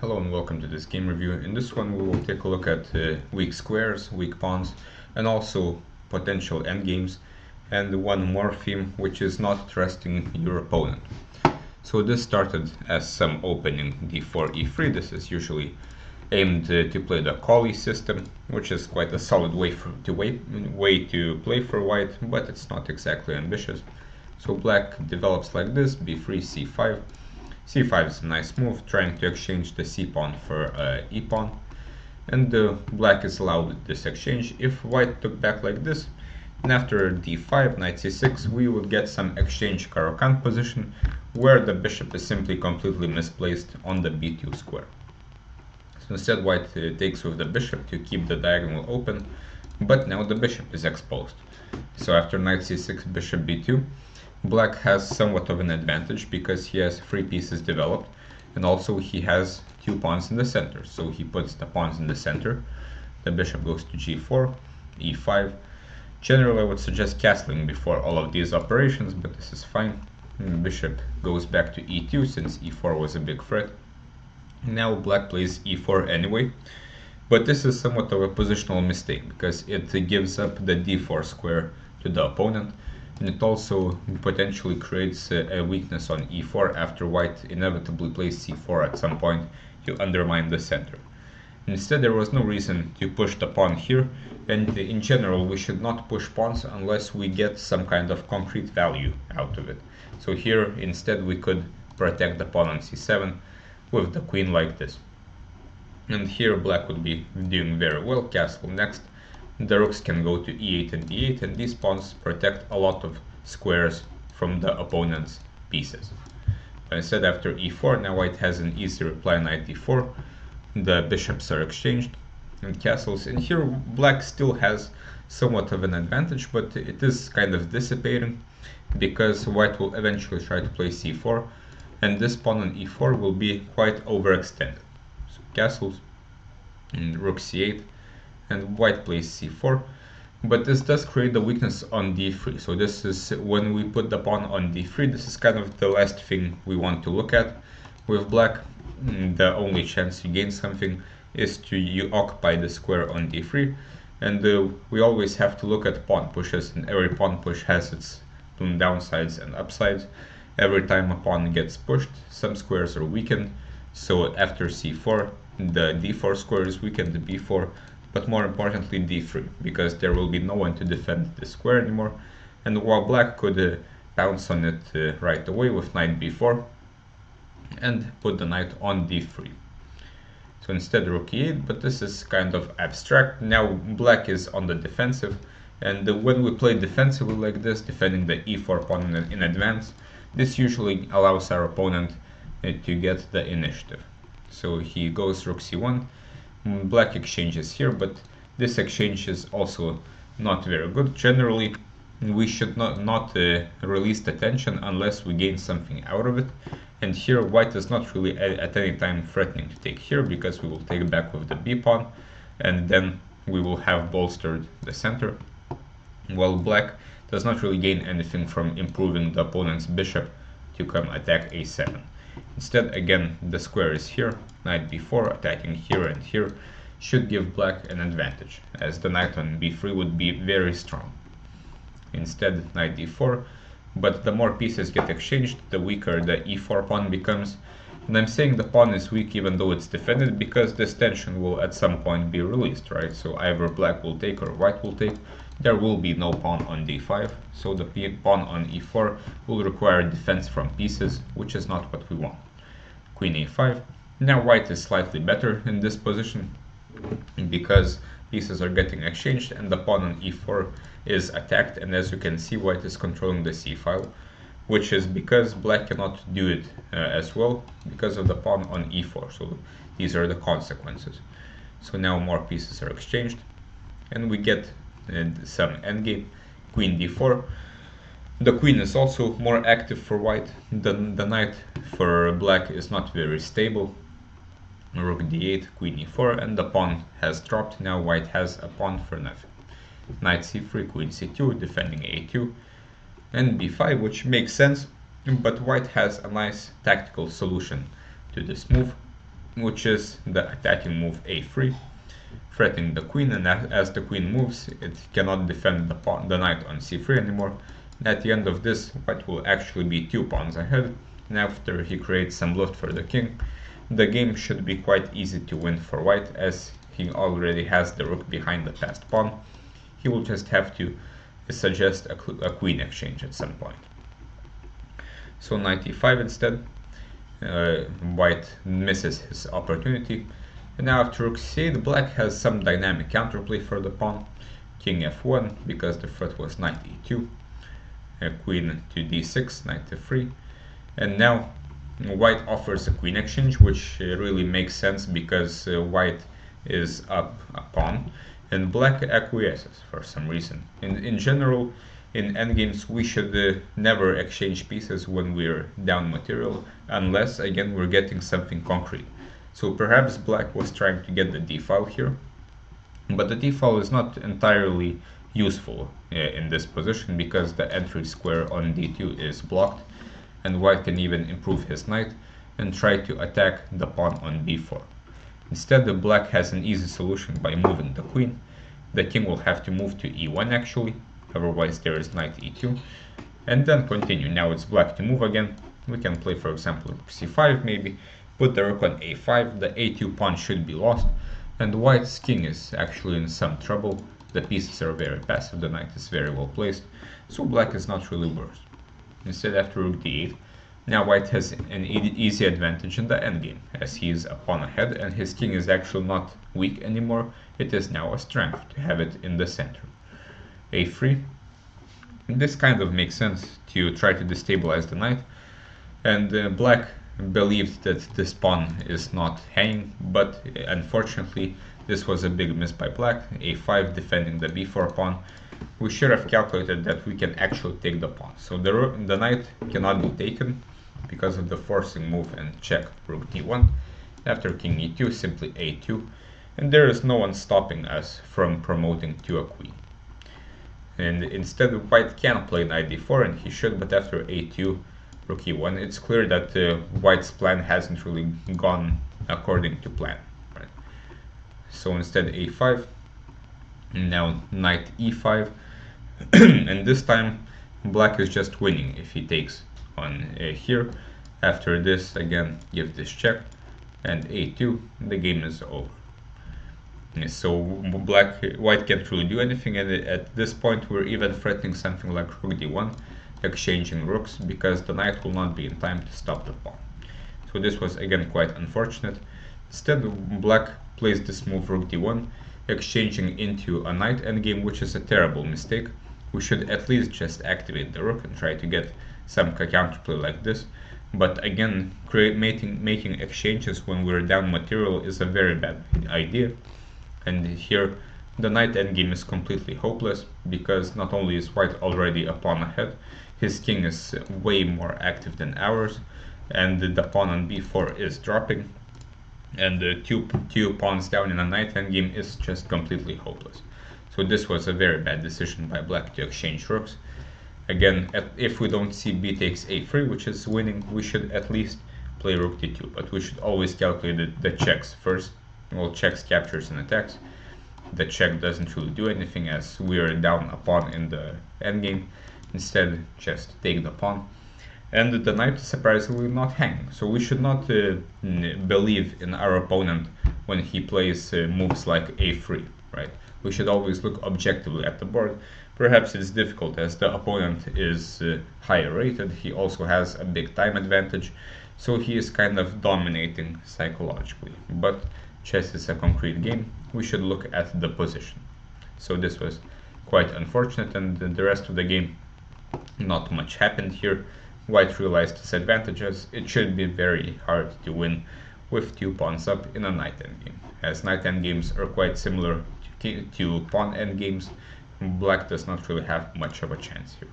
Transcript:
Hello and welcome to this game review. In this one we will take a look at weak squares, weak pawns, and also potential endgames, and one more theme which is not trusting your opponent. So this started as some opening d4, e3. This is usually aimed to play the Collie system, which is quite a solid way to play for white, but it's not exactly ambitious. So black develops like this, b3, c5. c5 is a nice move, trying to exchange the c-pawn for e-pawn, and black is allowed this exchange. If white took back like this, and after d5, knight c6, we would get some exchange Caro-Kann position, where the bishop is simply completely misplaced on the b2 square. So instead white takes with the bishop to keep the diagonal open, but now the bishop is exposed. So after knight c6, bishop b2, black has somewhat of an advantage because he has 3 pieces developed, and also he has 2 pawns in the center. So he puts the pawns in the center, the bishop goes to g4, e5. Generally I would suggest castling before all of these operations, but this is fine. Bishop goes back to e2 since e4 was a big threat. Now black plays e4 anyway, but this is somewhat of a positional mistake because it gives up the d4 square to the opponent, and it also potentially creates a weakness on e4 after white inevitably plays c4 at some point to undermine the center. Instead, there was no reason to push the pawn here, and in general we should not push pawns unless we get some kind of concrete value out of it. So here instead we could protect the pawn on c7 with the queen like this. And here black would be doing very well. Castle next. The rooks can go to e8 and d8, and these pawns protect a lot of squares from the opponent's pieces. But instead, after e4, now white has an easy reply, knight d4. The bishops are exchanged and castles, and here black still has somewhat of an advantage, but it is kind of dissipating because white will eventually try to play c4, and this pawn on e4 will be quite overextended. So castles and rook c8, and white plays c4, but this does create the weakness on d3. So this is when we put the pawn on d3, this is kind of the last thing we want to look at. With black, the only chance to gain something is to you occupy the square on d3, and we always have to look at pawn pushes, and every pawn push has its downsides and upsides. Every time a pawn gets pushed, some squares are weakened. So after c4, the d4 square is weakened, the b4, but more importantly d3, because there will be no one to defend the square anymore. And while black could bounce on it right away with knight b4 and put the knight on d3. So instead rook e8, but this is kind of abstract. Now black is on the defensive, and when we play defensively like this, defending the e4 pawn in advance, this usually allows our opponent to get the initiative. So he goes rook c1, black exchanges here, but this exchange is also not very good. Generally, we should not release the tension unless we gain something out of it. And here white is not really at any time threatening to take here, because we will take back with the b pawn, and then we will have bolstered the center, while black does not really gain anything from improving the opponent's bishop to come attack a7. Instead, again, the square is here, knight b4, attacking here and here should give black an advantage, as the knight on b3 would be very strong. Instead, knight d4, but the more pieces get exchanged, the weaker the e4 pawn becomes. And I'm saying the pawn is weak even though it's defended, because this tension will at some point be released, right? So either black will take or white will take. There will be no pawn on d5, so the pawn on e4 will require defense from pieces, which is not what we want. Queen a5. Now white is slightly better in this position, because pieces are getting exchanged and the pawn on e4 is attacked, and as you can see, white is controlling the c file, which is because black cannot do it as well because of the pawn on e4. So these are the consequences. So now more pieces are exchanged, and we get some endgame. Queen d4. The queen is also more active for white. The knight for black is not very stable. Rook d8, queen e4, and the pawn has dropped. Now white has a pawn for nothing. Knight c3, queen c2, defending a2, and b5, which makes sense, but white has a nice tactical solution to this move. which is the attacking move a3, threatening the queen, and as the queen moves, it cannot defend the knight on c3 anymore. And at the end of this, white will actually be 2 pawns ahead, and after he creates some loft for the king, the game should be quite easy to win for white, as he already has the rook behind the passed pawn. He will just have to suggest a queen exchange at some point. So knight e5 instead. White misses his opportunity, and now after rook c8, black has some dynamic counterplay for the pawn. King f1 because the threat was knight e2, queen to d6, knight f3, and now white offers a queen exchange, which really makes sense because white is up a pawn and black acquiesces for some reason. In general, in endgames, we should never exchange pieces when we're down material, unless, again, we're getting something concrete. So perhaps black was trying to get the d-file here, but the d-file is not entirely useful in this position because the entry square on d2 is blocked, and white can even improve his knight and try to attack the pawn on b4. Instead, the black has an easy solution by moving the queen. The king will have to move to e1 actually, otherwise there is knight e2, and then continue. Now it's black to move again. We can play, for example, rook c5 maybe, put the rook on a5, the a2 pawn should be lost, and white's king is actually in some trouble. The pieces are very passive, the knight is very well placed, so black is not really worse. Instead, after rook d8, now white has an easy advantage in the endgame, as he is a pawn ahead and his king is actually not weak anymore. It is now a strength to have it in the center. a3. This kind of makes sense to try to destabilize the knight, and black believed that this pawn is not hanging, but unfortunately this was a big miss by black. a5 defending the b4 pawn. We should have calculated that we can actually take the pawn, so the knight cannot be taken because of the forcing move and check rook d1. After king e2, simply a2, and there is no one stopping us from promoting to a queen. And instead, white can play knight d4, and he should, but after a2, rook e1, it's clear that white's plan hasn't really gone according to plan. Right? So instead a5, now knight e5, and this time black is just winning if he takes on here. After this, again, give this check, and a2, the game is over. So white can't really do anything, and at this point we're even threatening something like rook d1, exchanging rooks, because the knight will not be in time to stop the pawn. So this was again quite unfortunate. Instead, black plays this move rook d1, exchanging into a knight endgame, which is a terrible mistake. We should at least just activate the rook and try to get some counterplay like this. But again, making exchanges when we're down material is a very bad idea. And here, the knight endgame is completely hopeless, because not only is white already a pawn ahead, his king is way more active than ours, and the pawn on b4 is dropping, and the two pawns down in a knight endgame is just completely hopeless. So this was a very bad decision by black to exchange rooks. Again, if we don't see b takes a3, which is winning, we should at least play rook d2, but we should always calculate the checks first. Well, checks, captures, and attacks. The check doesn't really do anything, as we are down a pawn in the endgame. Instead, just take the pawn. And the knight is surprisingly not hanging, so we should not believe in our opponent when he plays moves like a3, right? We should always look objectively at the board. Perhaps it's difficult as the opponent is higher rated, he also has a big time advantage, so he is kind of dominating psychologically. But chess is a concrete game, we should look at the position. So this was quite unfortunate, and the rest of the game, not much happened here. White realized his advantages. It should be very hard to win with 2 pawns up in a knight endgame, as knight endgames are quite similar to pawn endgames. Black does not really have much of a chance here.